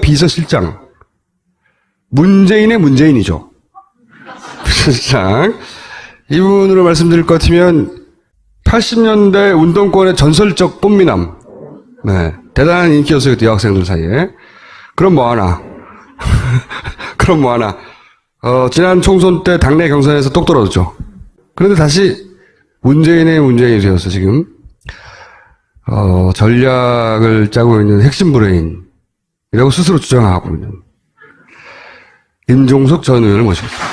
비서실장. 문재인의 문재인이죠. 비서실장. 이분으로 말씀드릴 것 같으면 80년대 운동권의 전설적 뽐미남. 네. 대단한 인기였어요, 그때 여학생들 사이에. 그럼 뭐하나. 그럼 뭐하나. 지난 총선 때 당내 경선에서 똑 떨어졌죠. 그런데 다시 문재인의 문재인이 되어서 지금, 전략을 짜고 있는 핵심 브레인이라고 스스로 주장하고 있는 임종석 전 의원을 모시겠습니다.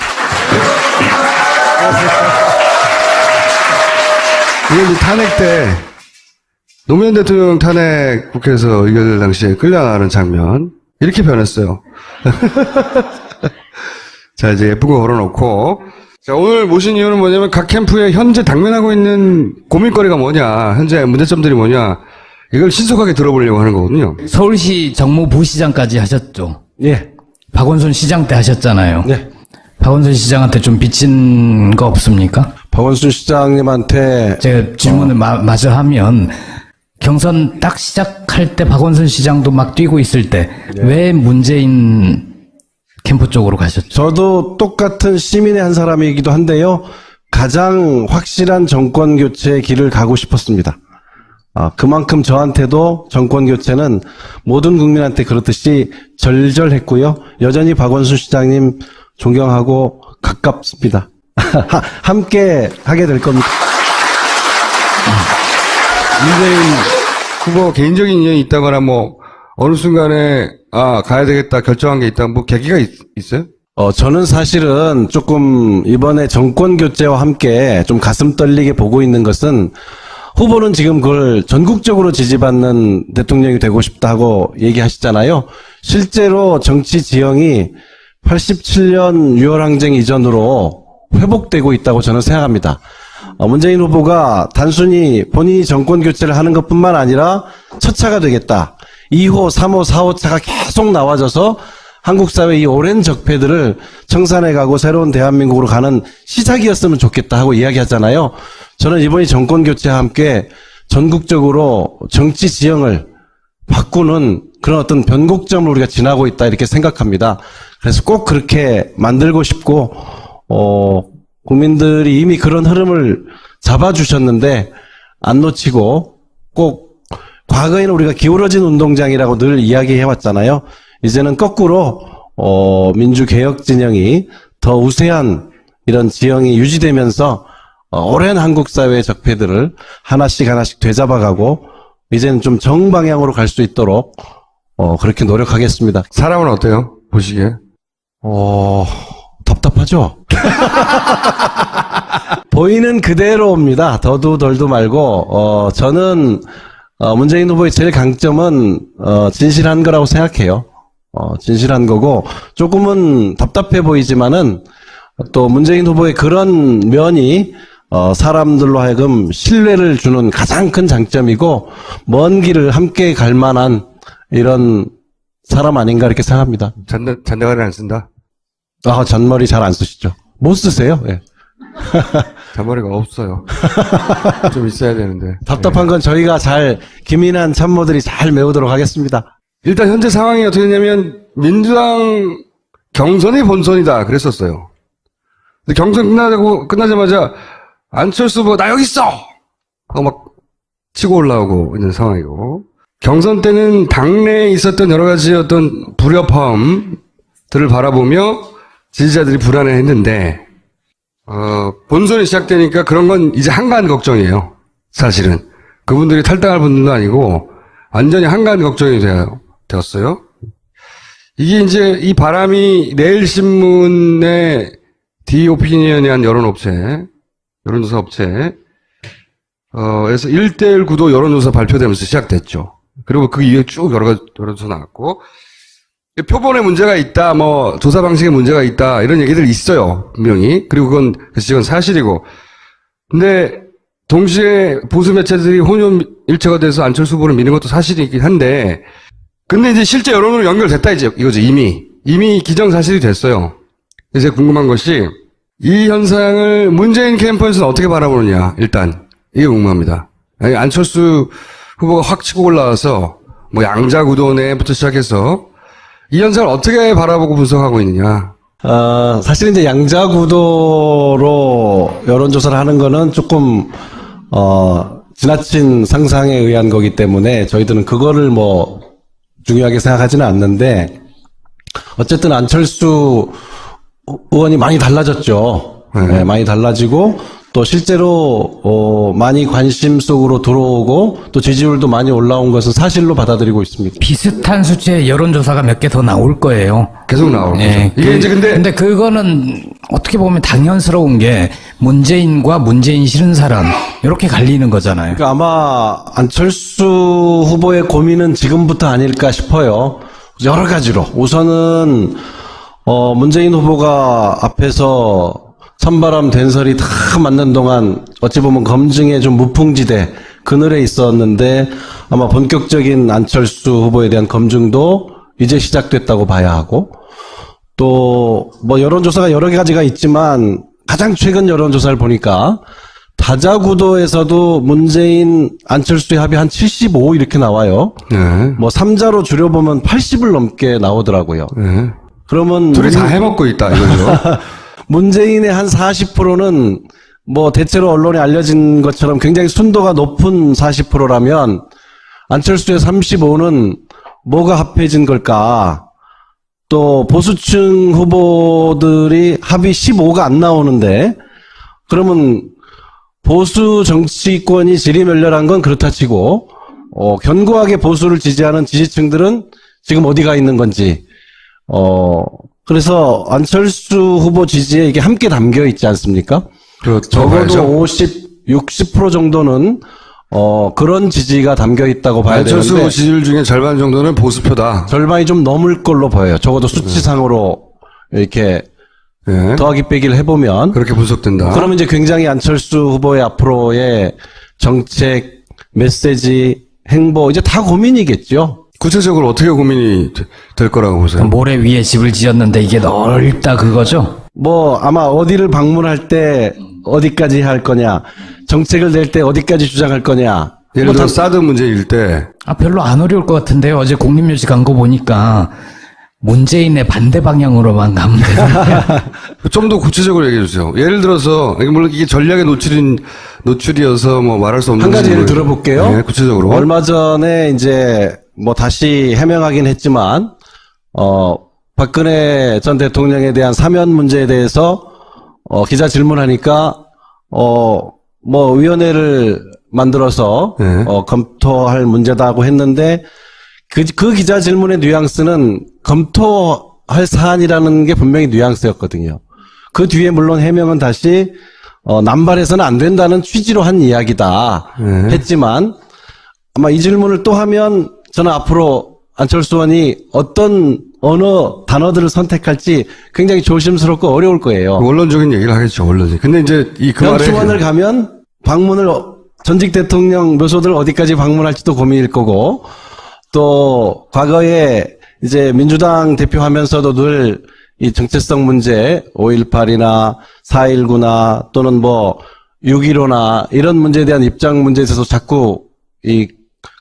이게 이제 탄핵 때 노무현 대통령 탄핵 국회에서 의결될 당시에 끌려나가는 장면 이렇게 변했어요. 자, 이제 예쁜 거 걸어놓고, 자, 오늘 모신 이유는 뭐냐면 각 캠프에 현재 당면하고 있는 고민거리가 뭐냐, 현재 문제점들이 뭐냐, 이걸 신속하게 들어보려고 하는 거거든요. 서울시 정무부시장까지 하셨죠? 예. 박원순 시장 때 하셨잖아요. 네. 박원순 시장한테 좀 빚진 거 없습니까? 박원순 시장님한테 제가 질문을 마저 하면, 경선 딱 시작할 때 박원순 시장도 막 뛰고 있을 때, 왜 문재인 캠프 쪽으로 가셨죠? 저도 똑같은 시민의 한 사람이기도 한데요. 가장 확실한 정권 교체의 길을 가고 싶었습니다. 그만큼 저한테도 정권 교체는 모든 국민한테 그렇듯이 절절했고요. 여전히 박원순 시장님 존경하고 가깝습니다. 함께 하게 될 겁니다. 문재인 후보 개인적인 인연이 있다거나 뭐 어느 순간에 가야 되겠다 결정한 게 있다 뭐 계기가 있어요? 저는 사실은 조금 이번에 정권 교체와 함께 좀 가슴 떨리게 보고 있는 것은 후보는 지금 그걸 전국적으로 지지받는 대통령이 되고 싶다 하고 얘기하시잖아요. 실제로 정치 지형이 87년 6월 항쟁 이전으로 회복되고 있다고 저는 생각합니다. 문재인 후보가 단순히 본인이 정권 교체를 하는 것뿐만 아니라 첫 차가 되겠다. 2호, 3호, 4호 차가 계속 나와져서 한국 사회 이 오랜 적폐들을 청산해 가고 새로운 대한민국으로 가는 시작이었으면 좋겠다 하고 이야기하잖아요. 저는 이번이 정권 교체와 함께 전국적으로 정치 지형을 바꾸는 그런 어떤 변곡점을 우리가 지나고 있다 이렇게 생각합니다. 그래서 꼭 그렇게 만들고 싶고 국민들이 이미 그런 흐름을 잡아주셨는데 안 놓치고 꼭 과거에는 우리가 기울어진 운동장이라고 늘 이야기해왔잖아요. 이제는 거꾸로 민주개혁 진영이 더 우세한 이런 지형이 유지되면서 오랜 한국 사회의 적폐들을 하나씩 하나씩 되잡아가고 이제는 좀 정방향으로 갈 수 있도록 그렇게 노력하겠습니다. 사람은 어때요? 보시기에? 답답하죠? 보이는 그대로입니다. 더도 덜도 말고 저는 문재인 후보의 제일 강점은 진실한 거라고 생각해요. 진실한 거고 조금은 답답해 보이지만은 또 문재인 후보의 그런 면이 사람들로 하여금 신뢰를 주는 가장 큰 장점이고 먼 길을 함께 갈 만한 이런 사람 아닌가 이렇게 생각합니다. 잔대가리 안 쓴다? 잔머리 잘 안 쓰시죠? 못 쓰세요? 예. 잔머리가 없어요. 좀 있어야 되는데. 답답한 건 저희가 잘 기민한 참모들이 잘 메우도록 하겠습니다. 일단 현재 상황이 어떻게 되냐면 민주당 경선이 본선이다 그랬었어요. 근데 경선 끝나자마자 안철수 후보 나 여기 있어! 하고 막 치고 올라오고 있는 상황이고 경선 때는 당내에 있었던 여러 가지 어떤 불협화음들을 바라보며 지지자들이 불안해했는데 본선이 시작되니까 그런 건 이제 한가한 걱정이에요. 사실은 그분들이 탈당할 분들도 아니고 완전히 한가한 걱정이 되었어요. 이게 이제 이 바람이 내일신문의 디오피니언이란 여론조사 업체, 에서 1대1 구도 여론조사 발표되면서 시작됐죠. 그리고 그 이후에 쭉 여러 가지 여론조사 나왔고, 표본에 문제가 있다, 조사 방식에 문제가 있다, 이런 얘기들 있어요, 분명히. 그리고 그건 사실이고. 근데, 동시에 보수 매체들이 혼연일체가 돼서 안철수 후보를 미는 것도 사실이긴 한데, 근데 이제 실제 여론으로 연결됐다, 이거죠, 이미. 이미 기정사실이 됐어요. 이제 궁금한 것이, 이 현상을 문재인 캠프에서는 어떻게 바라보느냐, 일단. 이게 궁금합니다. 아니, 안철수 후보가 확 치고 올라와서, 양자구도 내부터 시작해서, 이 현상을 어떻게 바라보고 분석하고 있느냐. 사실 이제 양자 구도로 여론조사를 하는 거는 조금, 지나친 상상에 의한 거기 때문에 저희들은 그거를 뭐 중요하게 생각하지는 않는데, 어쨌든 안철수 의원이 많이 달라졌죠. 네, 많이 달라지고, 또 실제로, 많이 관심 속으로 들어오고, 또 지지율도 많이 올라온 것은 사실로 받아들이고 있습니다. 비슷한 수치의 여론조사가 몇 개 더 나올 거예요. 계속 나올 예, 거죠. 이게 이제 근데 그거는 어떻게 보면 당연스러운 게 문재인과 문재인 싫은 사람 이렇게 갈리는 거잖아요. 그러니까 아마 안철수 후보의 고민은 지금부터 아닐까 싶어요. 여러 가지로. 우선은 문재인 후보가 앞에서 찬바람 된설이 다 맞는 동안 어찌 보면 검증의 좀 무풍지대 그늘에 있었는데 아마 본격적인 안철수 후보에 대한 검증도 이제 시작됐다고 봐야 하고, 또 뭐 여론조사가 여러 가지가 있지만 가장 최근 여론조사를 보니까 다자구도에서도 문재인 안철수의 합이 한 75 이렇게 나와요. 네. 뭐 3자로 줄여보면 80을 넘게 나오더라고요. 네. 그러면 둘이 다 해먹고 있다 이거죠. 문재인의 한 40%는 뭐 대체로 언론에 알려진 것처럼 굉장히 순도가 높은 40%라면 안철수의 35는 뭐가 합해진 걸까? 또 보수층 후보들이 합이 15가 안 나오는데, 그러면 보수 정치권이 지리멸렬한 건 그렇다 치고 견고하게 보수를 지지하는 지지층들은 지금 어디가 있는 건지, 그래서 안철수 후보 지지에 이게 함께 담겨 있지 않습니까? 적어도 50, 60% 정도는 그런 지지가 담겨 있다고 봐야 안철수 되는데 지지율 중에 절반 정도는 보수표다. 절반이 좀 넘을 걸로 보여요. 적어도 수치상으로 이렇게 네. 더하기 빼기를 해보면. 그렇게 분석된다. 그러면 이제 굉장히 안철수 후보의 앞으로의 정책, 메시지, 행보 이제 다 고민이겠죠. 구체적으로 어떻게 고민이 될 거라고 보세요? 모래 위에 집을 지었는데 이게 넓다 그거죠? 뭐 아마 어디를 방문할 때 어디까지 할 거냐, 정책을 낼 때 어디까지 주장할 거냐. 예를 들어 사드 문제일 때 별로 안 어려울 것 같은데요. 어제 국립묘지 간 거 보니까 문재인의 반대 방향으로만 가면 되잖아요. 좀 더 구체적으로 얘기해 주세요. 예를 들어서 물론 이게 전략의 노출이어서 뭐 말할 수 없는 한 가지 예를 부분을- 들어볼게요. 네, 구체적으로. 얼마 전에 이제 뭐 다시 해명하긴 했지만 박근혜 전 대통령에 대한 사면 문제에 대해서 기자 질문하니까 뭐 위원회를 만들어서 네. 검토할 문제다고 했는데 그 기자 질문의 뉘앙스는 검토할 사안이라는 게 분명히 뉘앙스였거든요. 그 뒤에 물론 해명은 다시 남발해서는 안 된다는 취지로 한 이야기다 했지만 아마 이 질문을 또 하면 저는 앞으로 안철수 의원이 어떤 언어 단어들을 선택할지 굉장히 조심스럽고 어려울 거예요. 원론적인 얘기를 하겠죠, 원론적인. 근데 이제 그 말에 병수원을 가면 방문을 전직 대통령 묘소들 어디까지 방문할지도 고민일 거고, 또 과거에 이제 민주당 대표하면서도 늘 이 정체성 문제 5.18이나 4.19나 또는 뭐 6.15나 이런 문제에 대한 입장 문제에 있어서 자꾸 이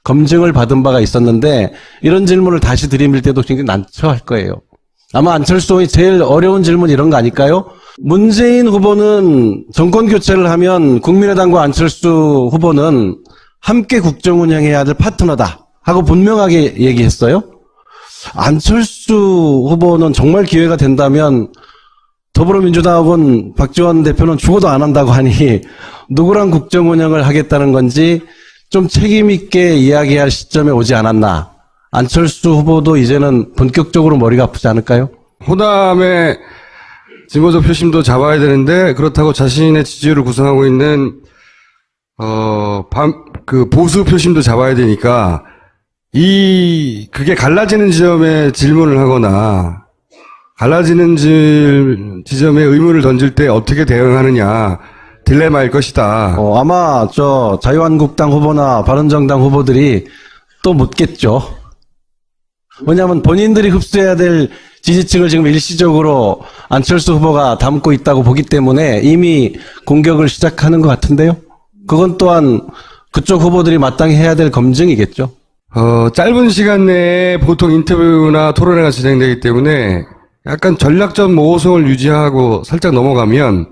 검증을 받은 바가 있었는데 이런 질문을 다시 들이밀 때도 굉장히 난처할 거예요. 아마 안철수 의원이 제일 어려운 질문 이런 거 아닐까요? 문재인 후보는 정권 교체를 하면 국민의당과 안철수 후보는 함께 국정 운영해야 될 파트너다 하고 분명하게 얘기했어요. 안철수 후보는 정말 기회가 된다면 더불어민주당하고는 박지원 대표는 죽어도 안 한다고 하니 누구랑 국정 운영을 하겠다는 건지 좀 책임 있게 이야기할 시점에 오지 않았나. 안철수 후보도 이제는 본격적으로 머리가 아프지 않을까요? 호남의 진보적 표심도 잡아야 되는데 그렇다고 자신의 지지율을 구성하고 있는 그 보수 표심도 잡아야 되니까 그게 갈라지는 지점에 질문을 하거나 갈라지는 지점에 의문을 던질 때 어떻게 대응하느냐 딜레마일 것이다. 아마 자유한국당 후보나 바른정당 후보들이 또 묻겠죠. 왜냐하면 본인들이 흡수해야 될 지지층을 지금 일시적으로 안철수 후보가 담고 있다고 보기 때문에 이미 공격을 시작하는 것 같은데요. 그건 또한 그쪽 후보들이 마땅히 해야 될 검증이겠죠. 짧은 시간 내에 보통 인터뷰나 토론회가 진행되기 때문에 약간 전략적 모호성을 유지하고 살짝 넘어가면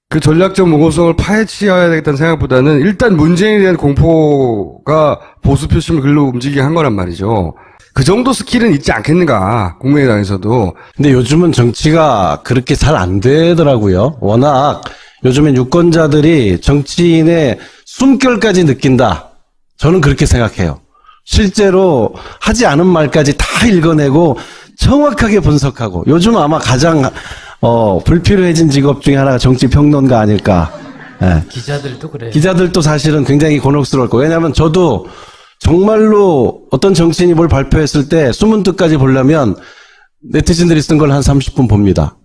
그 전략적 모호성을 파헤치어야 되겠다는 생각보다는 일단 문재인에 대한 공포가 보수 표심을 글로 움직이게 한 거란 말이죠. 그 정도 스킬은 있지 않겠는가, 국민의당에서도. 근데 요즘은 정치가 그렇게 잘 안 되더라고요. 워낙 요즘엔 유권자들이 정치인의 숨결까지 느낀다. 저는 그렇게 생각해요. 실제로 하지 않은 말까지 다 읽어내고 정확하게 분석하고 요즘 아마 가장 불필요해진 직업 중에 하나가 정치평론가 아닐까. 예. 기자들도 그래요. 기자들도 사실은 굉장히 곤혹스러울 거예요. 왜냐하면 저도 정말로 어떤 정치인이 뭘 발표했을 때 숨은 뜻까지 보려면 네티즌들이 쓴 걸 한 30분 봅니다.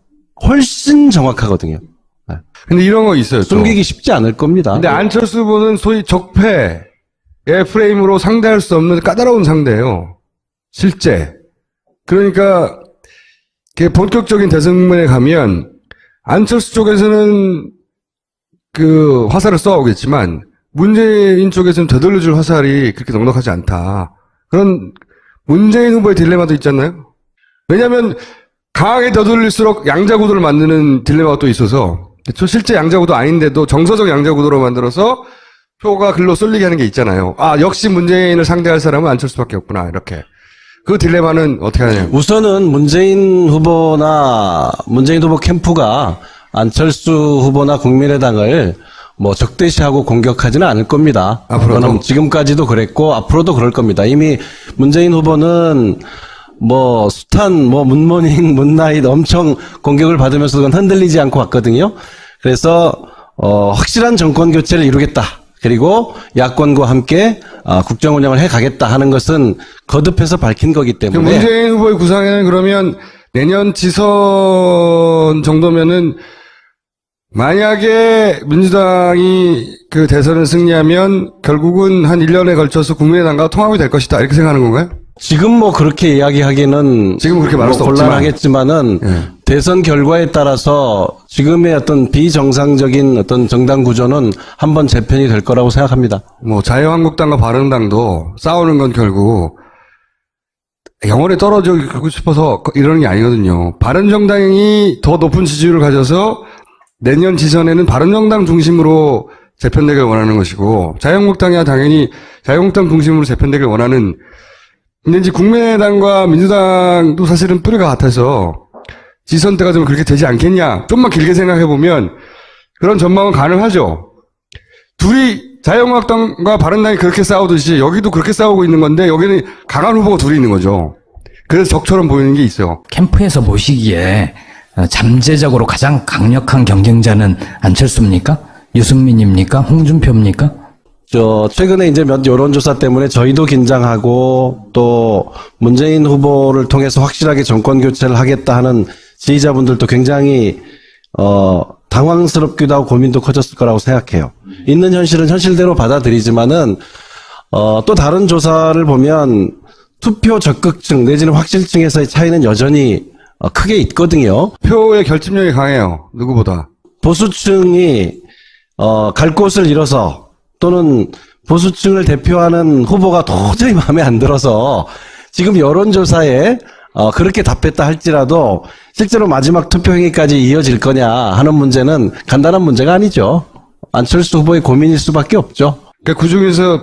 훨씬 정확하거든요. 예. 근데 이런 거 있어요. 또. 숨기기 쉽지 않을 겁니다. 근데 안철수 후보는 소위 적폐의 프레임으로 상대할 수 없는 까다로운 상대예요. 실제. 그러니까 본격적인 대선에 가면 안철수 쪽에서는 그 화살을 쏘아오겠지만 문재인 쪽에서는 되돌려줄 화살이 그렇게 넉넉하지 않다. 그런 문재인 후보의 딜레마도 있잖아요. 왜냐하면 강하게 되돌릴수록 양자구도를 만드는 딜레마가 또 있어서 실제 양자구도 아닌데도 정서적 양자구도로 만들어서 표가 글로 쏠리게 하는 게 있잖아요. 아, 역시 문재인을 상대할 사람은 안철수밖에 없구나. 이렇게. 그 딜레마는 어떻게 하냐면 우선은 문재인 후보 캠프가 안철수 후보나 국민의당을 뭐 적대시하고 공격하지는 않을 겁니다. 앞으로도? 그거는 지금까지도 그랬고 앞으로도 그럴 겁니다. 이미 문재인 후보는 뭐 숱한 뭐 문모닝, 문나잇 엄청 공격을 받으면서 그건 흔들리지 않고 왔거든요. 그래서 확실한 정권 교체를 이루겠다. 그리고 야권과 함께 국정 운영을 해가겠다 하는 것은 거듭해서 밝힌 거기 때문에 문재인 후보의 구상에는 그러면 내년 지선 정도면은 만약에 민주당이 그 대선을 승리하면 결국은 한 1년에 걸쳐서 국민의당과 통합이 될 것이다. 이렇게 생각하는 건가요? 지금 뭐 그렇게 이야기하기는 지금 그렇게 말할 수 없지만. 곤란하겠지만은 예. 대선 결과에 따라서 지금의 어떤 비정상적인 어떤 정당 구조는 한번 재편이 될 거라고 생각합니다. 뭐 자유한국당과 바른당도 싸우는 건 결국 영원히 떨어지고 싶어서 이러는 게 아니거든요. 바른정당이 더 높은 지지율을 가져서 내년 지선에는 바른정당 중심으로 재편되길 원하는 것이고 자유한국당이야 당연히 자유한국당 중심으로 재편되길 원하는. 근데 이제 국민의당과 민주당도 사실은 뿌리가 같아서 지선 때가 좀 그렇게 되지 않겠냐. 좀만 길게 생각해보면 그런 전망은 가능하죠. 둘이 자유한국당과 바른당이 그렇게 싸우듯이 여기도 그렇게 싸우고 있는 건데 여기는 강한 후보가 둘이 있는 거죠. 그래서 적처럼 보이는 게 있어요. 캠프에서 보시기에 잠재적으로 가장 강력한 경쟁자는 안철수입니까? 유승민입니까? 홍준표입니까? 최근에 이제 몇 여론조사 때문에 저희도 긴장하고 또 문재인 후보를 통해서 확실하게 정권 교체를 하겠다 하는 지지자분들도 굉장히, 당황스럽기도 하고 고민도 커졌을 거라고 생각해요. 있는 현실은 현실대로 받아들이지만은, 또 다른 조사를 보면 투표 적극층 내지는 확실층에서의 차이는 여전히 크게 있거든요. 표의 결집력이 강해요. 누구보다. 보수층이, 갈 곳을 잃어서 또는 보수층을 대표하는 후보가 도저히 마음에 안 들어서 지금 여론조사에 그렇게 답했다 할지라도 실제로 마지막 투표 행위까지 이어질 거냐 하는 문제는 간단한 문제가 아니죠. 안철수 후보의 고민일 수밖에 없죠. 그러니까 그 중에서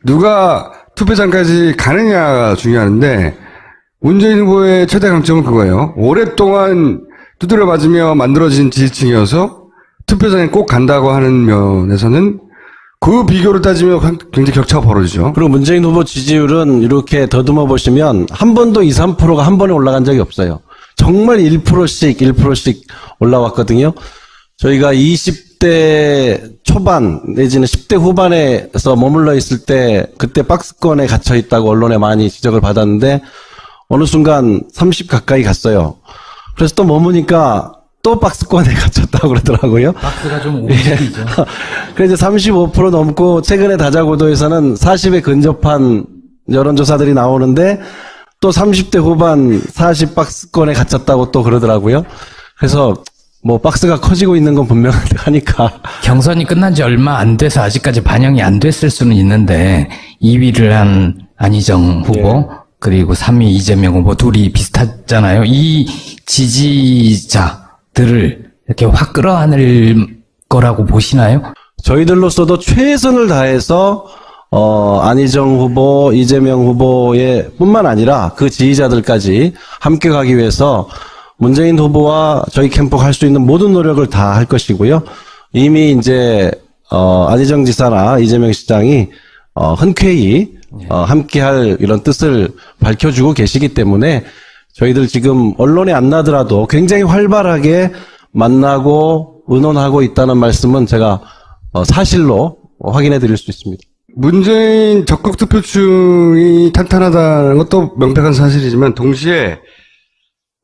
누가 투표장까지 가느냐가 중요한데 문재인 후보의 최대 강점은 그거예요. 오랫동안 두드려 맞으며 만들어진 지지층이어서 투표장에 꼭 간다고 하는 면에서는 그 비교를 따지면 굉장히 격차가 벌어지죠. 그리고 문재인 후보 지지율은 이렇게 더듬어 보시면 한 번도 2, 3%가 한 번에 올라간 적이 없어요. 정말 1%씩 올라왔거든요. 저희가 20대 초반 내지는 10대 후반에서 머물러 있을 때 그때 박스권에 갇혀 있다고 언론에 많이 지적을 받았는데 어느 순간 30 가까이 갔어요. 그래서 또 머무니까 또 박스권에 갇혔다고 그러더라고요. 박스가 좀 움직이죠. 그래서 35% 넘고 최근에 다자구도에서는 40에 근접한 여론조사들이 나오는데 또 30대 후반 40 박스권에 갇혔다고 또 그러더라고요. 그래서 뭐 박스가 커지고 있는 건 분명하니까. 경선이 끝난 지 얼마 안 돼서 아직까지 반영이 안 됐을 수는 있는데 2위를 한 안희정 후보 그리고 3위 이재명 후보 둘이 비슷하잖아요. 이 지지자들을 이렇게 확 끌어안을 거라고 보시나요? 저희들로서도 최선을 다해서 안희정 후보, 이재명 후보의 뿐만 아니라 그 지지자들까지 함께 가기 위해서 문재인 후보와 저희 캠프가 할 수 있는 모든 노력을 다 할 것이고요. 이미 이제 안희정 지사나 이재명 시장이 흔쾌히 함께할 이런 뜻을 밝혀주고 계시기 때문에 저희들 지금 언론에 안 나더라도 굉장히 활발하게 만나고 의논하고 있다는 말씀은 제가 사실로 확인해 드릴 수 있습니다. 문재인 적극 투표층이 탄탄하다는 것도 명백한 사실이지만 동시에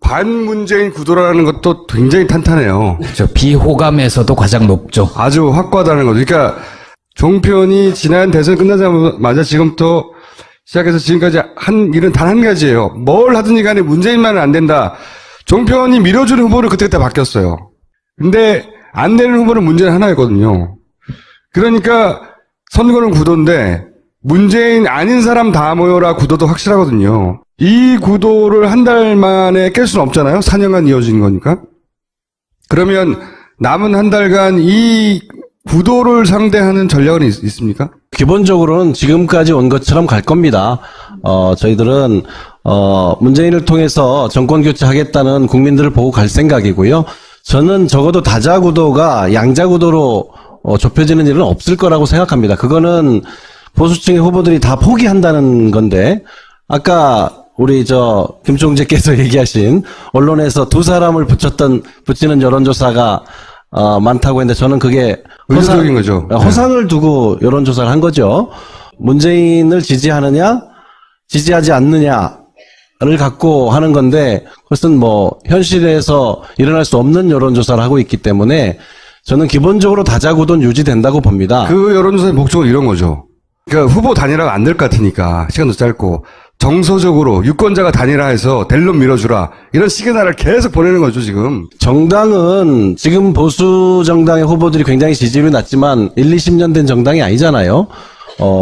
반문재인 구도라는 것도 굉장히 탄탄해요. 저 비호감에서도 가장 높죠. 아주 확고하다는 거죠. 그러니까 종편이 지난 대선 끝나자마자 지금부터 시작해서 지금까지 한 일은 단 한 가지예요. 뭘 하든지 간에 문재인만은 안 된다. 종편이 밀어주는 후보를 그때그때 바뀌었어요. 근데 안 되는 후보는 문재인 하나였거든요. 그러니까 선거는 구도인데 문재인 아닌 사람 다 모여라 구도도 확실하거든요. 이 구도를 한 달 만에 깰 수는 없잖아요. 4년간 이어진 거니까. 그러면 남은 한 달간 이 구도를 상대하는 전략은 있습니까? 기본적으로는 지금까지 온 것처럼 갈 겁니다. 저희들은 문재인을 통해서 정권 교체하겠다는 국민들을 보고 갈 생각이고요. 저는 적어도 다자구도가 양자구도로 좁혀지는 일은 없을 거라고 생각합니다. 그거는 보수층의 후보들이 다 포기한다는 건데, 아까 우리 김총재께서 얘기하신 언론에서 두 사람을 붙이는 여론조사가 많다고 했는데 저는 그게 의도적인 거죠. 허상을 두고 여론조사를 한 거죠. 문재인을 지지하느냐, 지지하지 않느냐를 갖고 하는 건데, 그것은 현실에서 일어날 수 없는 여론조사를 하고 있기 때문에 저는 기본적으로 다자구도는 유지된다고 봅니다. 그 여론조사의 목적은 이런 거죠. 그러니까 후보 단일화가 안 될 것 같으니까 시간도 짧고 정서적으로 유권자가 단일화해서 될 놈 밀어주라 이런 시그널을 계속 보내는 거죠 지금. 정당은 지금 보수 정당의 후보들이 굉장히 지지율이 낮지만 1, 20년 된 정당이 아니잖아요.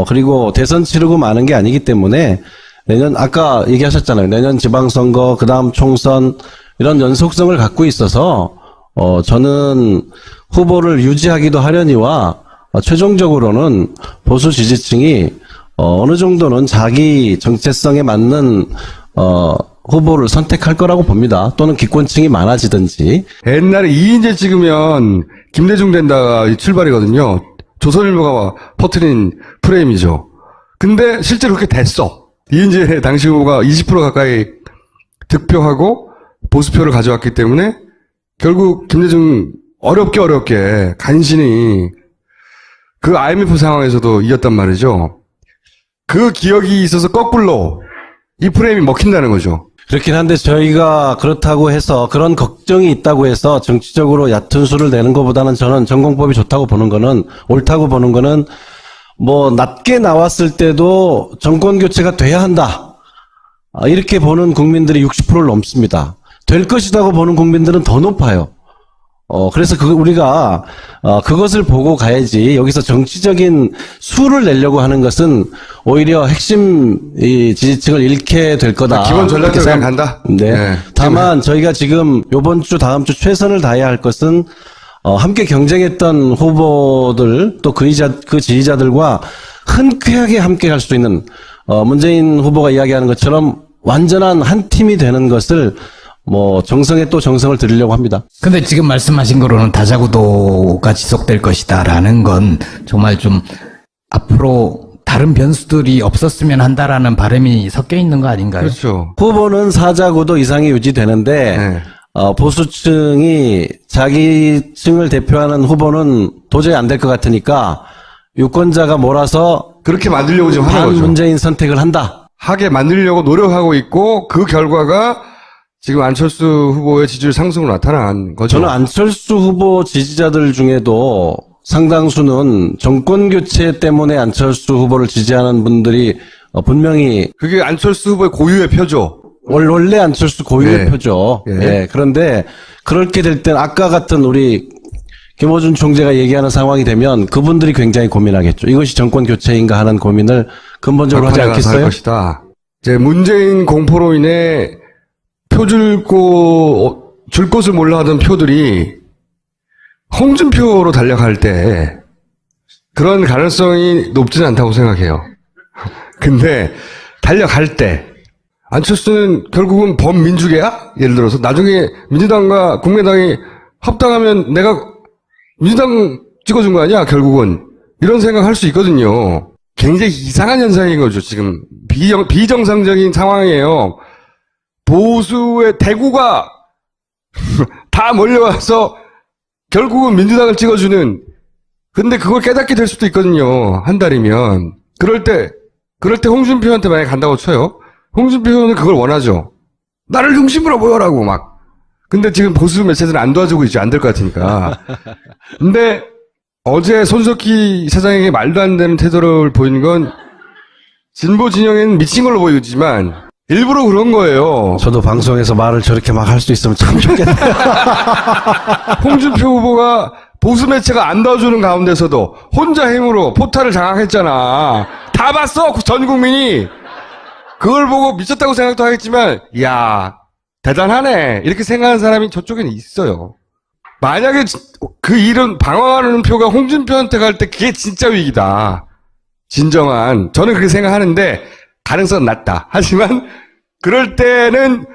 그리고 대선 치르고 마는 게 아니기 때문에 내년 아까 얘기하셨잖아요. 내년 지방선거 그다음 총선 이런 연속성을 갖고 있어서 저는 후보를 유지하기도 하려니와 최종적으로는 보수 지지층이 어느 정도는 자기 정체성에 맞는 후보를 선택할 거라고 봅니다. 또는 기권층이 많아지든지. 옛날에 이인재 찍으면 김대중 된다가 출발이거든요. 조선일보가 퍼뜨린 프레임이죠. 근데 실제로 그렇게 됐어. 이인재 당시 후보가 20% 가까이 득표하고 보수표를 가져왔기 때문에 결국 김대중 어렵게 간신히 그 IMF 상황에서도 이겼단 말이죠. 그 기억이 있어서 거꾸로 이 프레임이 먹힌다는 거죠. 그렇긴 한데 저희가 그렇다고 해서 그런 걱정이 있다고 해서 정치적으로 얕은 수를 내는 것보다는 저는 전공법이 좋다고 보는 거는 옳다고 보는 거는 낮게 나왔을 때도 정권 교체가 돼야 한다. 이렇게 보는 국민들이 60%를 넘습니다. 될 것이라고 보는 국민들은 더 높아요. 그래서 우리가 그것을 보고 가야지 여기서 정치적인 수를 내려고 하는 것은 오히려 핵심 이 지지층을 잃게 될 거다. 기본 전략대로 그냥 간다? 네. 네. 다만 저희가 지금 요번 주 다음 주 최선을 다해야 할 것은 함께 경쟁했던 후보들 또 그 지지자들과 흔쾌하게 함께 갈 수 있는 문재인 후보가 이야기하는 것처럼 완전한 한 팀이 되는 것을 정성에 또 정성을 들이려고 합니다. 근데 지금 말씀하신 거로는 다자구도가 지속될 것이다라는 건 정말 좀 앞으로 다른 변수들이 없었으면 한다라는 바람이 섞여 있는 거 아닌가요? 그렇죠. 후보는 사자구도 이상이 유지되는데 네. 보수층이 자기 층을 대표하는 후보는 도저히 안 될 것 같으니까 유권자가 몰아서 그렇게 만들려고 지금 하는 거죠. 반문재인 선택을 한다. 하게 만들려고 노력하고 있고 그 결과가 지금 안철수 후보의 지지율 상승으로 나타난 거죠. 저는 안철수 후보 지지자들 중에도 상당수는 정권 교체 때문에 안철수 후보를 지지하는 분들이 분명히 그게 안철수 후보의 고유의 표죠. 원래 안철수 고유의 예. 표죠. 예. 예. 그런데 그렇게 될 땐 아까 같은 우리 김어준 총재가 얘기하는 상황이 되면 그분들이 굉장히 고민하겠죠. 이것이 정권 교체인가 하는 고민을 근본적으로 하지 할 않겠어요? 것이다. 이제 문재인 공포로 인해 줄 곳을 몰라 하던 표들이 홍준표로 달려갈 때 그런 가능성이 높지는 않다고 생각해요. 근데 달려갈 때 안철수는 결국은 범민주계야? 예를 들어서 나중에 민주당과 국민의당이 합당하면 내가 민주당 찍어준 거 아니야? 결국은 이런 생각할 수 있거든요. 굉장히 이상한 현상인 거죠. 지금 비정상적인 상황이에요. 보수의 대구가 다 몰려와서 결국은 민주당을 찍어주는, 근데 그걸 깨닫게 될 수도 있거든요. 한 달이면. 그럴 때 홍준표한테 만약에 간다고 쳐요. 홍준표는 그걸 원하죠. 나를 중심으로 모여라고 막. 근데 지금 보수 매체들은 안 도와주고 있죠. 안 될 것 같으니까. 근데 어제 손석희 사장에게 말도 안 되는 태도를 보이는 건 진보 진영에는 미친 걸로 보이지만 일부러 그런 거예요. 저도 방송에서 말을 저렇게 막 할 수 있으면 참 좋겠네요. 홍준표 후보가 보수 매체가 안 도와주는 가운데서도 혼자 힘으로 포탈을 장악했잖아. 다 봤어, 전 국민이. 그걸 보고 미쳤다고 생각도 하겠지만, 이야, 대단하네. 이렇게 생각하는 사람이 저쪽에는 있어요. 만약에 그 일은 방어하는 표가 홍준표한테 갈 때 그게 진짜 위기다. 진정한. 저는 그렇게 생각하는데, 가능성은 낮다. 하지만, 그럴 때는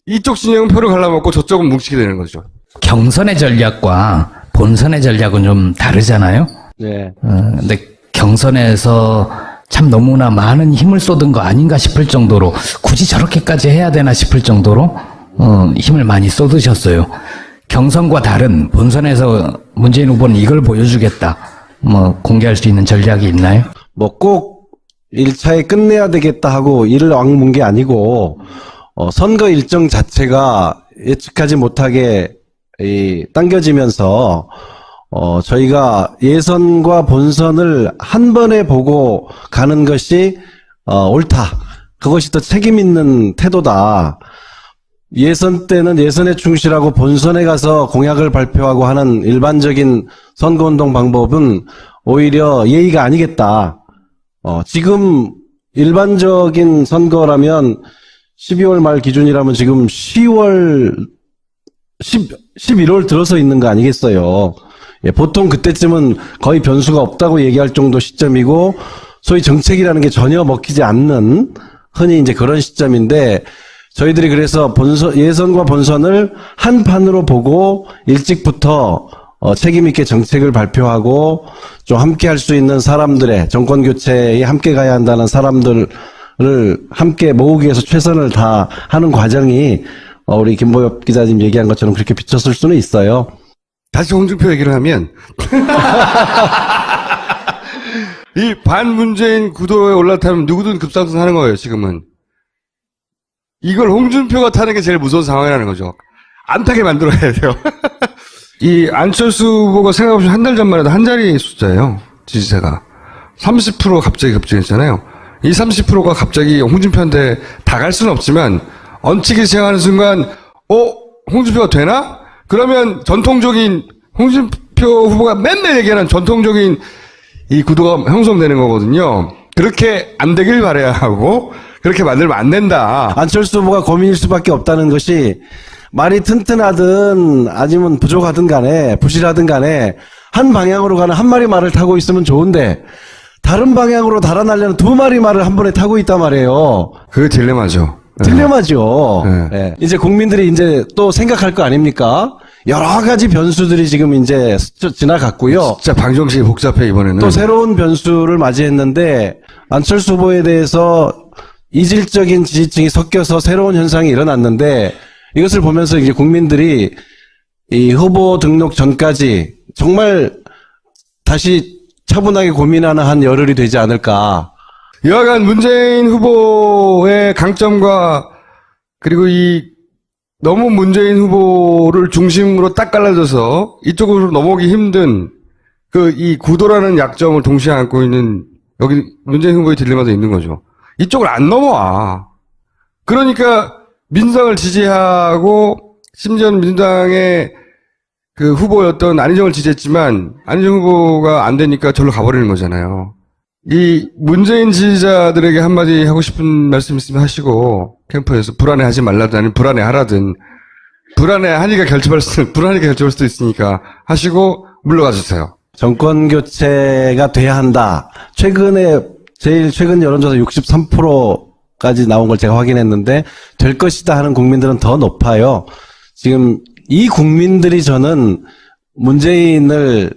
이쪽 진영은 표를 갈라먹고 저쪽은 뭉치게 되는 거죠. 경선의 전략과 본선의 전략은 좀 다르잖아요. 네. 근데 경선에서 참 너무나 많은 힘을 쏟은 거 아닌가 싶을 정도로 굳이 저렇게까지 해야 되나 싶을 정도로 힘을 많이 쏟으셨어요. 경선과 다른 본선에서 문재인 후보는 이걸 보여주겠다. 뭐 공개할 수 있는 전략이 있나요? 뭐 꼭 1차에 끝내야 되겠다 하고 이를 악문 게 아니고 선거 일정 자체가 예측하지 못하게 당겨지면서 저희가 예선과 본선을 한 번에 보고 가는 것이 옳다. 그것이 더 책임 있는 태도다. 예선 때는 예선에 충실하고 본선에 가서 공약을 발표하고 하는 일반적인 선거운동 방법은 오히려 예의가 아니겠다. 지금 일반적인 선거라면 12월 말 기준이라면 지금 11월 들어서 있는 거 아니겠어요. 예, 보통 그때쯤은 거의 변수가 없다고 얘기할 정도 시점이고 소위 정책이라는 게 전혀 먹히지 않는 흔히 이제 그런 시점인데 저희들이 그래서 예선과 본선을 한 판으로 보고 일찍부터 책임 있게 정책을 발표하고 좀 함께 할 수 있는 사람들의 정권 교체에 함께 가야 한다는 사람들을 함께 모으기 위해서 최선을 다하는 과정이 우리 김보엽 기자님 얘기한 것처럼 그렇게 비쳤을 수는 있어요. 다시 홍준표 얘기를 하면 이 반문재인 구도에 올라타면 누구든 급상승하는 거예요. 지금은 이걸 홍준표가 타는 게 제일 무서운 상황이라는 거죠. 안 타게 만들어야 돼요. 이 안철수 후보가 생각없이 한 달 전만 해도 한 자리 숫자예요. 지지세가 30% 갑자기 급증했잖아요. 이 30%가 갑자기 홍준표한테 다 갈 수는 없지만 얹히기 시작하는 순간 홍준표가 되나? 그러면 전통적인 홍준표 후보가 맨날 얘기하는 전통적인 이 구도가 형성되는 거거든요. 그렇게 안 되길 바라야 하고 그렇게 만들면 안 된다. 안철수 후보가 고민일 수밖에 없다는 것이 말이 튼튼하든 아니면 부족하든 간에 부실하든 간에 한 방향으로 가는 한 마리 말을 타고 있으면 좋은데 다른 방향으로 달아나려는 두 마리 말을 한 번에 타고 있단 말이에요. 그게 딜레마죠. 딜레마죠. 네. 네. 이제 국민들이 이제 또 생각할 거 아닙니까? 여러 가지 변수들이 지금 이제 지나갔고요. 진짜 방정식이 복잡해 이번에는. 또 새로운 변수를 맞이했는데 안철수 후보에 대해서 이질적인 지지층이 섞여서 새로운 현상이 일어났는데 이것을 보면서 이제 국민들이 이 후보 등록 전까지 정말 다시 차분하게 고민하는 한 열흘이 되지 않을까. 여하간 문재인 후보의 강점과 그리고 너무 문재인 후보를 중심으로 딱 갈라져서 이쪽으로 넘어오기 힘든 이 구도라는 약점을 동시에 안고 있는 여기 문재인 후보의 딜레마도 있는 거죠. 이쪽을 안 넘어와. 그러니까 민주당을 지지하고 심지어는 민주당의 그 후보였던 안희정을 지지했지만 안희정 후보가 안 되니까 절로 가버리는 거잖아요. 이 문재인 지지자들에게 한마디 하고 싶은 말씀 있으면 하시고 캠프에서 불안해하지 말라든 아니면 불안해하라든 불안하니까 결집할 수도 있으니까 하시고 물러가 주세요. 정권 교체가 돼야 한다. 제일 최근 여론조사 63%까지 나온 걸 제가 확인했는데 될 것이다 하는 국민들은 더 높아요. 지금 이 국민들이 저는 문재인을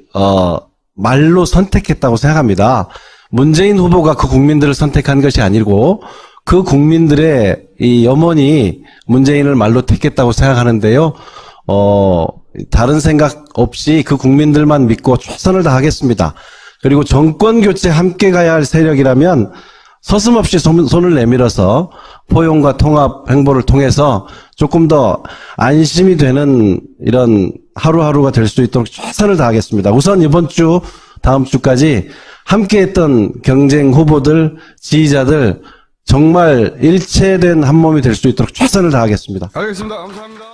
말로 선택했다고 생각합니다. 문재인 후보가 그 국민들을 선택한 것이 아니고 그 국민들의 이 염원이 문재인을 말로 택했다고 생각하는데요. 다른 생각 없이 그 국민들만 믿고 최선을 다하겠습니다. 그리고 정권 교체 함께 가야 할 세력이라면 서슴없이 손을 내밀어서 포용과 통합 행보를 통해서 조금 더 안심이 되는 이런 하루하루가 될 수 있도록 최선을 다하겠습니다. 우선 이번 주, 다음 주까지 함께했던 경쟁 후보들, 지지자들 정말 일체된 한 몸이 될 수 있도록 최선을 다하겠습니다. 알겠습니다. 감사합니다.